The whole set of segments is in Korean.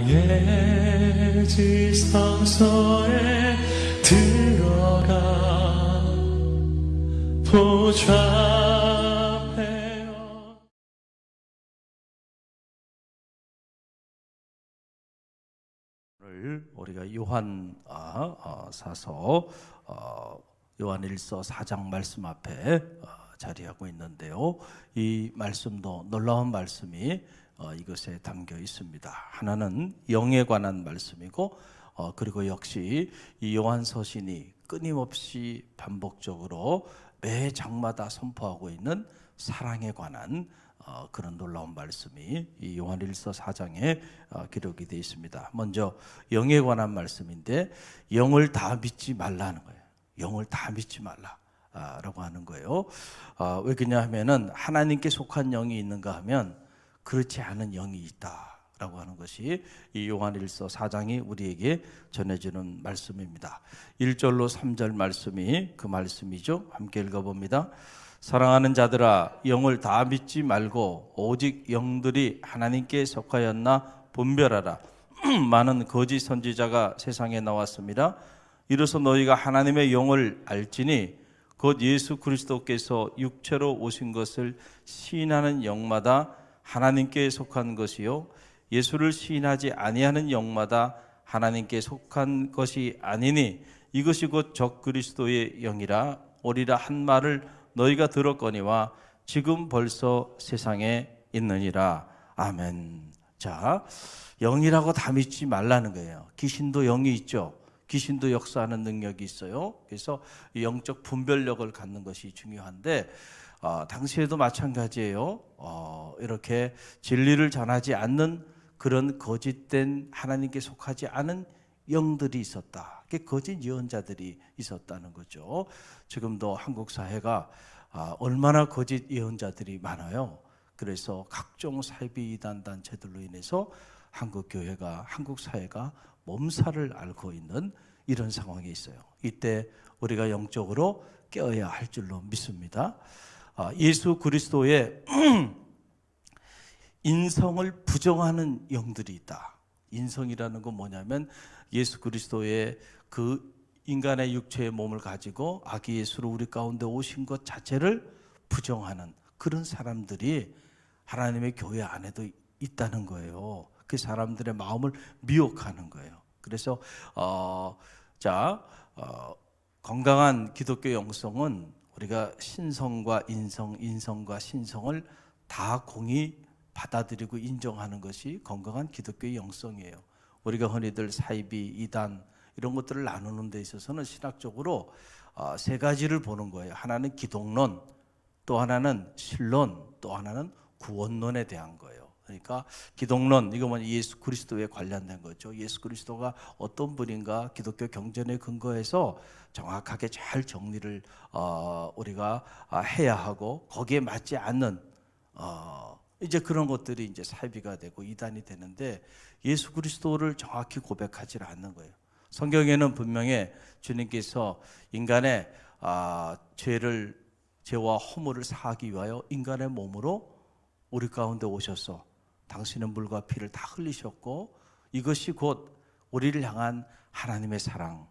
나의 지성소에 들어가 보좌하며 오늘 우리가 요한 사서 요한일서 4장 말씀 앞에 자리하고 있는데요. 이 말씀도 놀라운 말씀이 이것에 담겨 있습니다. 하나는 영에 관한 말씀이고 그리고 역시 이 요한 서신이 끊임없이 반복적으로 매 장마다 선포하고 있는 사랑에 관한 그런 놀라운 말씀이 이 요한일서 4장에 기록이 되어 있습니다. 먼저 영에 관한 말씀인데 영을 다 믿지 말라는 거예요. 영을 다 믿지 말라라고 하는 거예요. 왜 그러냐 하면은 하나님께 속한 영이 있는가 하면 그렇지 않은 영이 있다라고 하는 것이 이 요한일서 4장이 우리에게 전해주는 말씀입니다. 1절로 3절 말씀이 그 말씀이죠. 함께 읽어봅니다. 사랑하는 자들아, 영을 다 믿지 말고 오직 영들이 하나님께 속하였나 분별하라. 많은 거짓 선지자가 세상에 나왔습니다. 이로써 너희가 하나님의 영을 알지니 곧 예수 그리스도께서 육체로 오신 것을 시인하는 영마다 하나님께 속한 것이요 예수를 시인하지 아니하는 영마다 하나님께 속한 것이 아니니 이것이 곧 적그리스도의 영이라 오리라 한 말을 너희가 들었거니와 지금 벌써 세상에 있느니라. 아멘. 자, 영이라고 다 믿지 말라는 거예요. 귀신도 영이 있죠. 귀신도 역사하는 능력이 있어요. 그래서 영적 분별력을 갖는 것이 중요한데 당시에도 마찬가지예요. 이렇게 진리를 전하지 않는 그런 거짓된 하나님께 속하지 않은 영들이 있었다. 거짓 예언자들이 있었다는 거죠. 지금도 한국 사회가 얼마나 거짓 예언자들이 많아요. 그래서 각종 사이비 이단 단체들로 인해서 한국 교회가, 한국 사회가 몸살을 앓고 있는 이런 상황이 있어요. 이때 우리가 영적으로 깨어야 할 줄로 믿습니다. 예수 그리스도의 인성을 부정하는 영들이 있다. 인성이라는 건 뭐냐면 예수 그리스도의 그 인간의 육체의 몸을 가지고 아기 예수로 우리 가운데 오신 것 자체를 부정하는 그런 사람들이 하나님의 교회 안에도 있다는 거예요. 그 사람들의 마음을 미혹하는 거예요. 그래서 건강한 기독교 영성은 우리가 신성과 인성, 인성과 신성을 다 공히 받아들이고 인정하는 것이 건강한 기독교의 영성이에요. 우리가 흔히들 사이비, 이단 이런 것들을 나누는 데 있어서는 신학적으로 세 가지를 보는 거예요. 하나는 기독론, 또 하나는 신론, 또 하나는 구원론에 대한 거예요. 그러니까 기독론, 이거 뭐냐, 예수 그리스도에 관련된 거죠. 예수 그리스도가 어떤 분인가 기독교 경전에 근거해서 정확하게 잘 정리를 우리가 해야 하고 거기에 맞지 않는 이제 그런 것들이 이제 사이비가 되고 이단이 되는데 예수 그리스도를 정확히 고백하지 않는 거예요. 성경에는 분명히 주님께서 인간의 죄와 허물을 사하기 위하여 인간의 몸으로 우리 가운데 오셔서 당신은 물과 피를 다 흘리셨고 이것이 곧 우리를 향한 하나님의 사랑,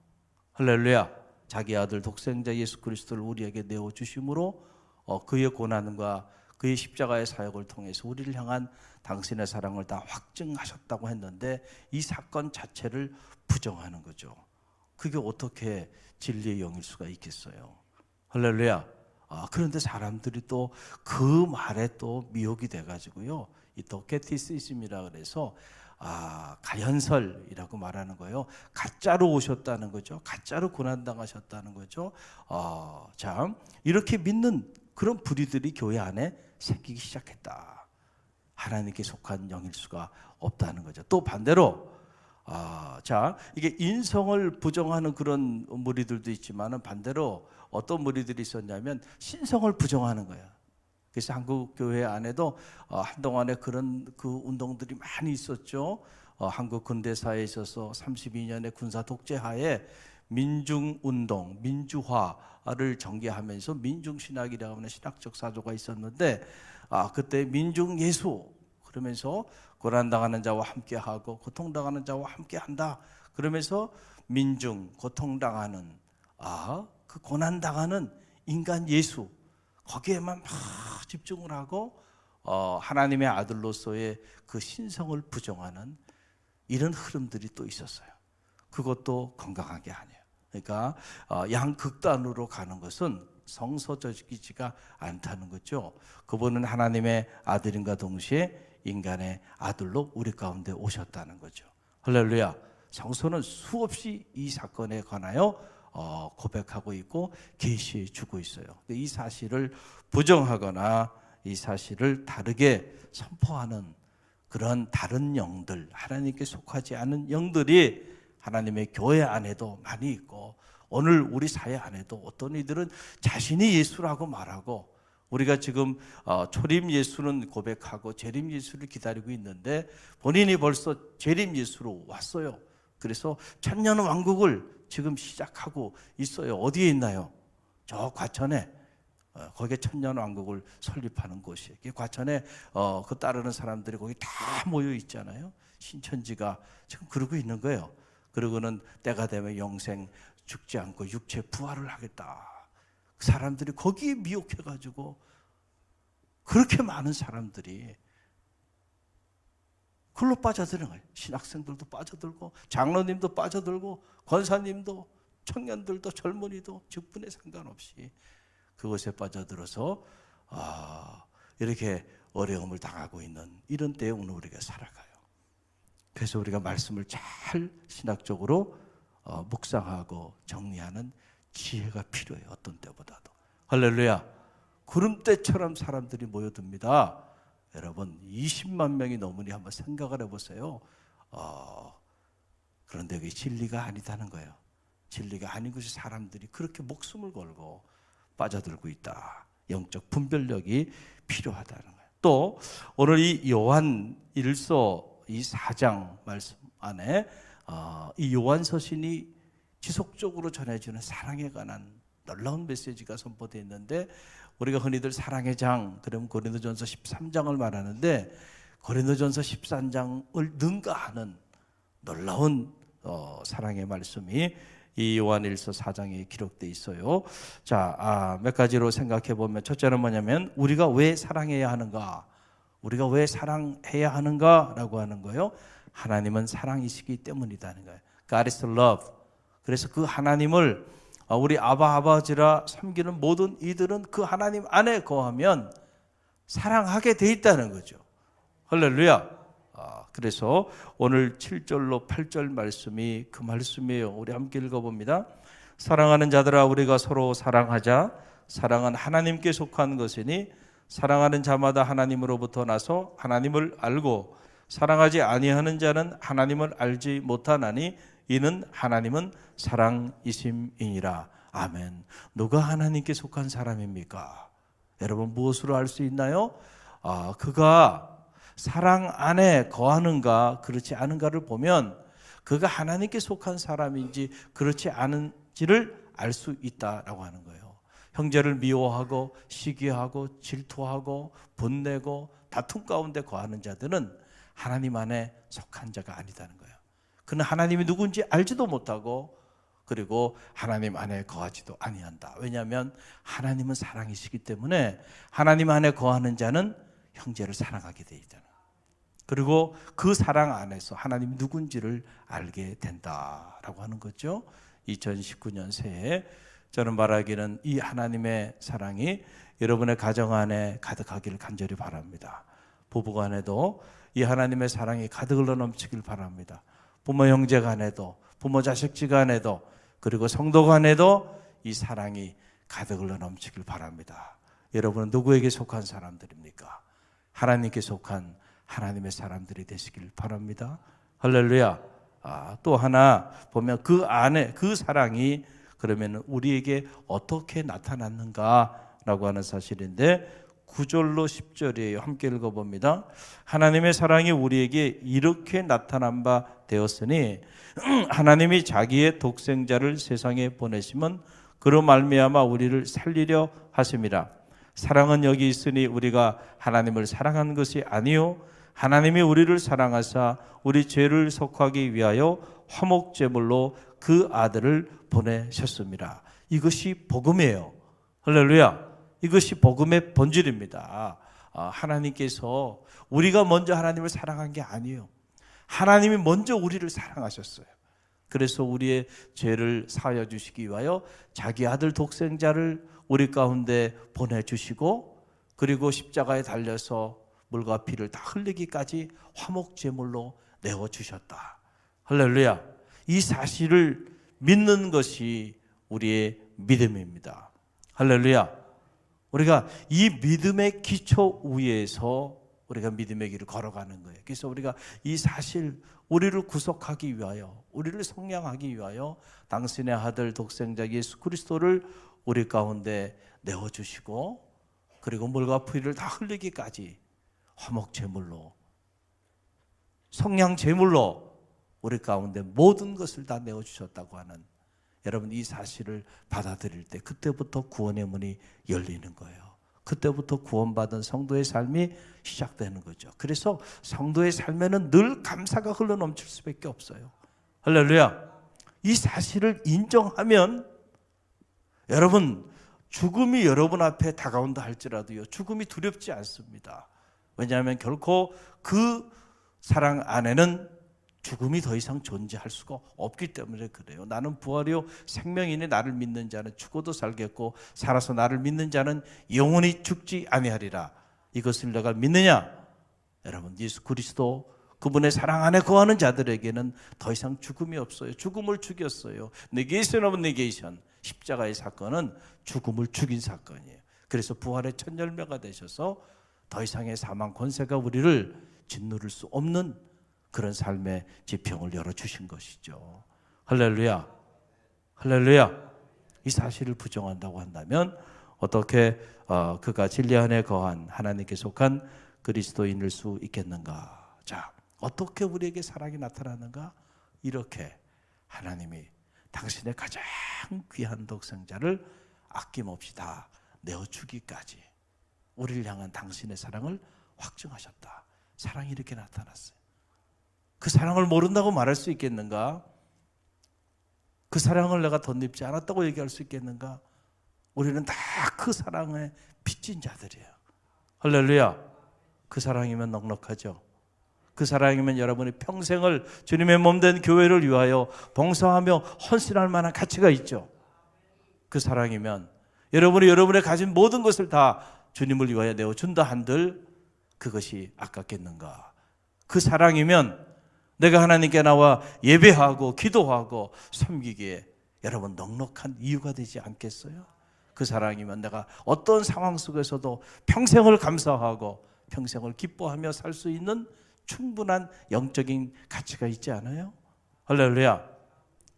할렐루야, 자기 아들 독생자 예수 그리스도를 우리에게 내어주심으로 그의 고난과 그의 십자가의 사역을 통해서 우리를 향한 당신의 사랑을 다 확증하셨다고 했는데 이 사건 자체를 부정하는 거죠. 그게 어떻게 진리의 영일 수가 있겠어요. 할렐루야. 그런데 사람들이 또 그 말에 또 미혹이 돼가지고요. 이 도케티시즘이라 그래서 가연설이라고 말하는 거예요. 가짜로 오셨다는 거죠. 가짜로 고난당하셨다는 거죠. 참 이렇게 믿는 그런 부류들이 교회 안에 생기기 시작했다. 하나님께 속한 영일 수가 없다는 거죠. 또 반대로 이게 인성을 부정하는 그런 무리들도 있지만은 반대로 어떤 무리들이 있었냐면 신성을 부정하는 거예요. 그래서 한국 교회 안에도 한동안에 그런 그 운동들이 많이 있었죠. 한국 근대사에 있어서 32년의 군사 독재하에 민중운동, 민주화를 전개하면서 민중신학이라고 하는 신학적 사조가 있었는데 그때 민중예수 그러면서 고난당하는 자와 함께하고 고통당하는 자와 함께한다. 그러면서 민중, 고통당하는 그 고난당하는 인간 예수, 거기에만 막 집중을 하고 하나님의 아들로서의 그 신성을 부정하는 이런 흐름들이 또 있었어요. 그것도 건강한 게 아니에요. 그러니까 양극단으로 가는 것은 성서적이지가 않다는 거죠. 그분은 하나님의 아들인가 동시에 인간의 아들로 우리 가운데 오셨다는 거죠. 할렐루야. 성서는 수없이 이 사건에 관하여 고백하고 있고 계시해 주고 있어요. 이 사실을 부정하거나 이 사실을 다르게 선포하는 그런 다른 영들, 하나님께 속하지 않은 영들이 하나님의 교회 안에도 많이 있고, 오늘 우리 사회 안에도 어떤 이들은 자신이 예수라고 말하고, 우리가 지금 초림 예수는 고백하고 재림 예수를 기다리고 있는데 본인이 벌써 재림 예수로 왔어요. 그래서 천년 왕국을 지금 시작하고 있어요. 어디에 있나요? 저 과천에, 거기에 천년 왕국을 설립하는 곳이에요. 과천에 그 따르는 사람들이 거기 다 모여 있잖아요. 신천지가 지금 그러고 있는 거예요. 그러고는 때가 되면 영생 죽지 않고 육체 부활을 하겠다. 그 사람들이 거기에 미혹해가지고 그렇게 많은 사람들이 그걸로 빠져드는 거예요. 신학생들도 빠져들고 장로님도 빠져들고 권사님도 청년들도 젊은이도 직분에 상관없이 그것에 빠져들어서 이렇게 어려움을 당하고 있는 이런 때에 오늘 우리가 살아가요. 그래서 우리가 말씀을 잘 신학적으로 묵상하고 정리하는 지혜가 필요해요. 어떤 때보다도. 할렐루야. 구름대처럼 사람들이 모여듭니다. 여러분 20만 명이 넘으니 한번 생각을 해보세요. 그런데 그게 진리가 아니다는 거예요. 진리가 아닌 것이 사람들이 그렇게 목숨을 걸고 빠져들고 있다. 영적 분별력이 필요하다는 거예요. 또 오늘 이 요한 1서 이 4장 말씀 안에 이 요한 서신이 지속적으로 전해지는 사랑에 관한 놀라운 메시지가 선포되어 있는데, 우리가 흔히들 사랑의 장, 그럼 고린도전서 13장을 말하는데 고린도전서 13장을 능가하는 놀라운 사랑의 말씀이 이 요한일서 4장에 기록되어 있어요. 자, 몇 가지로 생각해 보면, 첫째는 뭐냐면 우리가 왜 사랑해야 하는가? 우리가 왜 사랑해야 하는가라고 하는 거예요. 하나님은 사랑이시기 때문이라는 거예요. God is love. 그래서 그 하나님을 우리 아버지라 섬기는 모든 이들은 그 하나님 안에 거하면 사랑하게 돼 있다는 거죠. 할렐루야. 그래서 오늘 7절로 8절 말씀이 그 말씀이에요. 우리 함께 읽어봅니다. 사랑하는 자들아, 우리가 서로 사랑하자. 사랑은 하나님께 속한 것이니 사랑하는 자마다 하나님으로부터 나서 하나님을 알고, 사랑하지 아니하는 자는 하나님을 알지 못하나니 이는 하나님은 사랑이심이니라. 아멘. 누가 하나님께 속한 사람입니까? 여러분 무엇으로 알 수 있나요? 그가 사랑 안에 거하는가 그렇지 않은가를 보면 그가 하나님께 속한 사람인지 그렇지 않은지를 알 수 있다라고 하는 거예요. 형제를 미워하고 시기하고 질투하고 분내고 다툼 가운데 거하는 자들은 하나님 안에 속한 자가 아니다는 거예요. 그는 하나님이 누군지 알지도 못하고 그리고 하나님 안에 거하지도 아니한다. 왜냐하면 하나님은 사랑이시기 때문에 하나님 안에 거하는 자는 형제를 사랑하게 돼 있잖아요. 그리고 그 사랑 안에서 하나님이 누군지를 알게 된다라고 하는 거죠. 2019년 새해 저는 말하기는 이 하나님의 사랑이 여러분의 가정 안에 가득하기를 간절히 바랍니다. 부부 간에도 이 하나님의 사랑이 가득을 넘치길 바랍니다. 부모 형제 간에도, 부모 자식 간에도, 그리고 성도 간에도 이 사랑이 가득을 넘치길 바랍니다. 여러분은 누구에게 속한 사람들입니까? 하나님께 속한 하나님의 사람들이 되시길 바랍니다. 할렐루야. 또 하나 보면 그 안에 그 사랑이 그러면 우리에게 어떻게 나타났는가라고 하는 사실인데 9절로 10절이에요. 함께 읽어봅니다. 하나님의 사랑이 우리에게 이렇게 나타난 바 되었으니 하나님이 자기의 독생자를 세상에 보내시면 그로 말미암아 우리를 살리려 하심이라. 사랑은 여기 있으니 우리가 하나님을 사랑한 것이 아니요 하나님이 우리를 사랑하사 우리 죄를 속하기 위하여 화목제물로 그 아들을 보내셨습니다. 이것이 복음이에요. 할렐루야. 이것이 복음의 본질입니다. 하나님께서 우리가 먼저 하나님을 사랑한 게 아니에요. 하나님이 먼저 우리를 사랑하셨어요. 그래서 우리의 죄를 사하여 주시기 위하여 자기 아들 독생자를 우리 가운데 보내주시고, 그리고 십자가에 달려서 물과 피를 다 흘리기까지 화목제물로 내어주셨다. 할렐루야. 이 사실을 믿는 것이 우리의 믿음입니다. 할렐루야. 우리가 이 믿음의 기초 위에서 우리가 믿음의 길을 걸어가는 거예요. 그래서 우리가 이 사실, 우리를 구속하기 위하여, 우리를 성량하기 위하여 당신의 아들 독생자 예수 그리스도를 우리 가운데 내어주시고, 그리고 물과 피를 다 흘리기까지 화목제물로, 성량제물로 우리 가운데 모든 것을 다 내어주셨다고 하는, 여러분 이 사실을 받아들일 때 그때부터 구원의 문이 열리는 거예요. 그때부터 구원받은 성도의 삶이 시작되는 거죠. 그래서 성도의 삶에는 늘 감사가 흘러넘칠 수밖에 없어요. 할렐루야. 이 사실을 인정하면 여러분, 죽음이 여러분 앞에 다가온다 할지라도요, 죽음이 두렵지 않습니다. 왜냐하면 결코 그 사랑 안에는 죽음이 더 이상 존재할 수가 없기 때문에 그래요. 나는 부활이요 생명이니 나를 믿는 자는 죽어도 살겠고 살아서 나를 믿는 자는 영원히 죽지 아니하리라. 이것을 내가 믿느냐? 여러분, 예수 그리스도 그분의 사랑 안에 거하는 자들에게는 더 이상 죽음이 없어요. 죽음을 죽였어요. 네게이션 오브 네게이션. 십자가의 사건은 죽음을 죽인 사건이에요. 그래서 부활의 첫 열매가 되셔서 더 이상의 사망 권세가 우리를 짓누를 수 없는 그런 삶의 지평을 열어주신 것이죠. 할렐루야. 할렐루야. 이 사실을 부정한다고 한다면 어떻게 그가 진리 안에 거한 하나님께 속한 그리스도인일 수 있겠는가? 자, 어떻게 우리에게 사랑이 나타나는가? 이렇게 하나님이 당신의 가장 귀한 독생자를 아낌없이 다 내어주기까지 우리를 향한 당신의 사랑을 확증하셨다. 사랑이 이렇게 나타났어요. 그 사랑을 모른다고 말할 수 있겠는가? 그 사랑을 내가 덧입지 않았다고 얘기할 수 있겠는가? 우리는 다 그 사랑에 빚진 자들이에요. 할렐루야. 그 사랑이면 넉넉하죠. 그 사랑이면 여러분이 평생을 주님의 몸된 교회를 위하여 봉사하며 헌신할 만한 가치가 있죠. 그 사랑이면 여러분이 여러분의 가진 모든 것을 다 주님을 위하여 내어준다 한들 그것이 아깝겠는가? 그 사랑이면 내가 하나님께 나와 예배하고 기도하고 섬기기에 여러분 넉넉한 이유가 되지 않겠어요? 그 사랑이면 내가 어떤 상황 속에서도 평생을 감사하고 평생을 기뻐하며 살 수 있는 충분한 영적인 가치가 있지 않아요? 할렐루야.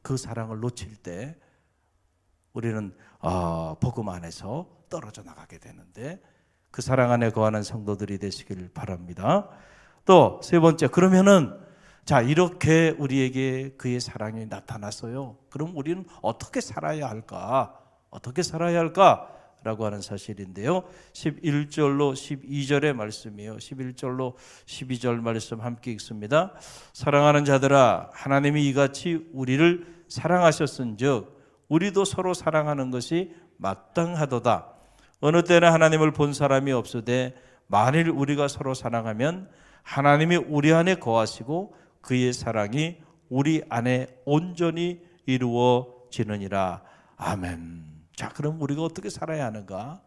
그 사랑을 놓칠 때 우리는 복음 안에서 떨어져 나가게 되는데 그 사랑 안에 거하는 성도들이 되시길 바랍니다. 또 세 번째, 그러면은 자, 이렇게 우리에게 그의 사랑이 나타났어요. 그럼 우리는 어떻게 살아야 할까? 어떻게 살아야 할까? 라고 하는 사실인데요. 11절로 12절의 말씀이에요. 11절로 12절 말씀 함께 읽습니다. 사랑하는 자들아, 하나님이 이같이 우리를 사랑하셨은즉 우리도 서로 사랑하는 것이 마땅하도다. 어느 때나 하나님을 본 사람이 없으되 만일 우리가 서로 사랑하면 하나님이 우리 안에 거하시고 그의 사랑이 우리 안에 온전히 이루어지느니라. 아멘. 자, 그럼 우리가 어떻게 살아야 하는가?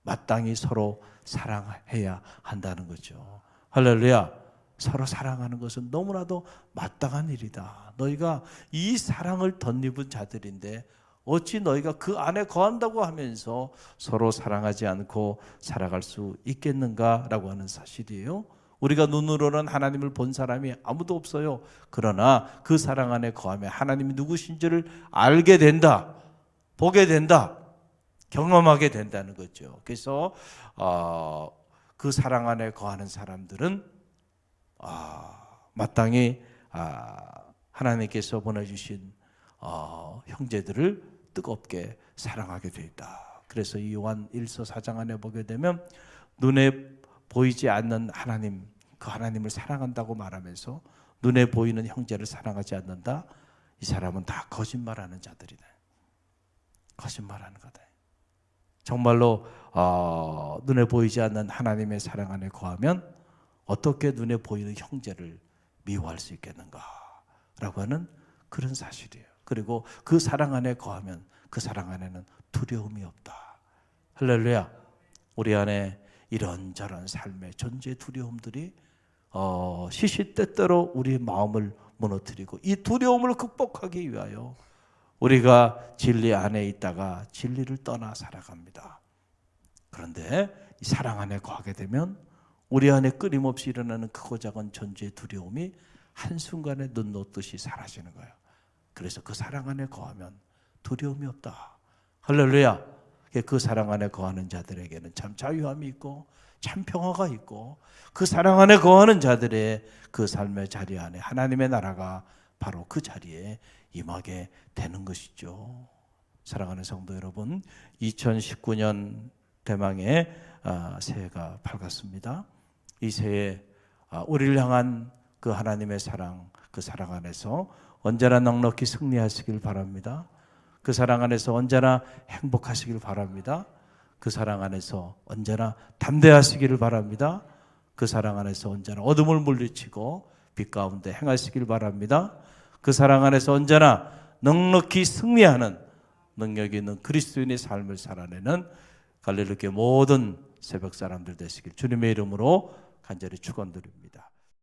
마땅히 서로 사랑해야 한다는 거죠. 할렐루야. 서로 사랑하는 것은 너무나도 마땅한 일이다. 너희가 이 사랑을 덧입은 자들인데 어찌 너희가 그 안에 거한다고 하면서 서로 사랑하지 않고 살아갈 수 있겠는가라고 하는 사실이에요. 우리가 눈으로는 하나님을 본 사람이 아무도 없어요. 그러나 그 사랑 안에 거하며 하나님이 누구신지를 알게 된다. 보게 된다. 경험하게 된다는 거죠. 그래서 그 사랑 안에 거하는 사람들은 마땅히 하나님께서 보내주신 형제들을 뜨겁게 사랑하게 돼 있다. 그래서 이 요한 1서 4장 안에 보게 되면 눈에 보이지 않는 하나님, 그 하나님을 사랑한다고 말하면서 눈에 보이는 형제를 사랑하지 않는다? 이 사람은 다 거짓말하는 자들이네. 거짓말하는 거다. 정말로 눈에 보이지 않는 하나님의 사랑 안에 거하면 어떻게 눈에 보이는 형제를 미워할 수 있겠는가 라고 하는 그런 사실이에요. 그리고 그 사랑 안에 거하면 그 사랑 안에는 두려움이 없다. 할렐루야. 우리 안에 이런저런 삶의 존재 두려움들이 시시때때로 우리의 마음을 무너뜨리고 이 두려움을 극복하기 위하여 우리가 진리 안에 있다가 진리를 떠나 살아갑니다. 그런데 이 사랑 안에 거하게 되면 우리 안에 끊임없이 일어나는 크고 작은 존재의 두려움이 한순간에 눈 녹듯이 사라지는 거예요. 그래서 그 사랑 안에 거하면 두려움이 없다. 할렐루야. 그 사랑 안에 거하는 자들에게는 참 자유함이 있고 참 평화가 있고 그 사랑 안에 거하는 자들의 그 삶의 자리 안에 하나님의 나라가 바로 그 자리에 임하게 되는 것이죠. 사랑하는 성도 여러분, 2019년 대망의 새해가 밝았습니다. 이 새해 우리를 향한 그 하나님의 사랑, 그 사랑 안에서 언제나 넉넉히 승리하시길 바랍니다. 그 사랑 안에서 언제나 행복하시길 바랍니다. 그 사랑 안에서 언제나 담대하시기를 바랍니다. 그 사랑 안에서 언제나 어둠을 물리치고 빛 가운데 행하시길 바랍니다. 그 사랑 안에서 언제나 넉넉히 승리하는 능력이 있는 그리스도인의 삶을 살아내는 갈릴리교회 모든 새벽 사람들 되시길 주님의 이름으로 간절히 축원드립니다.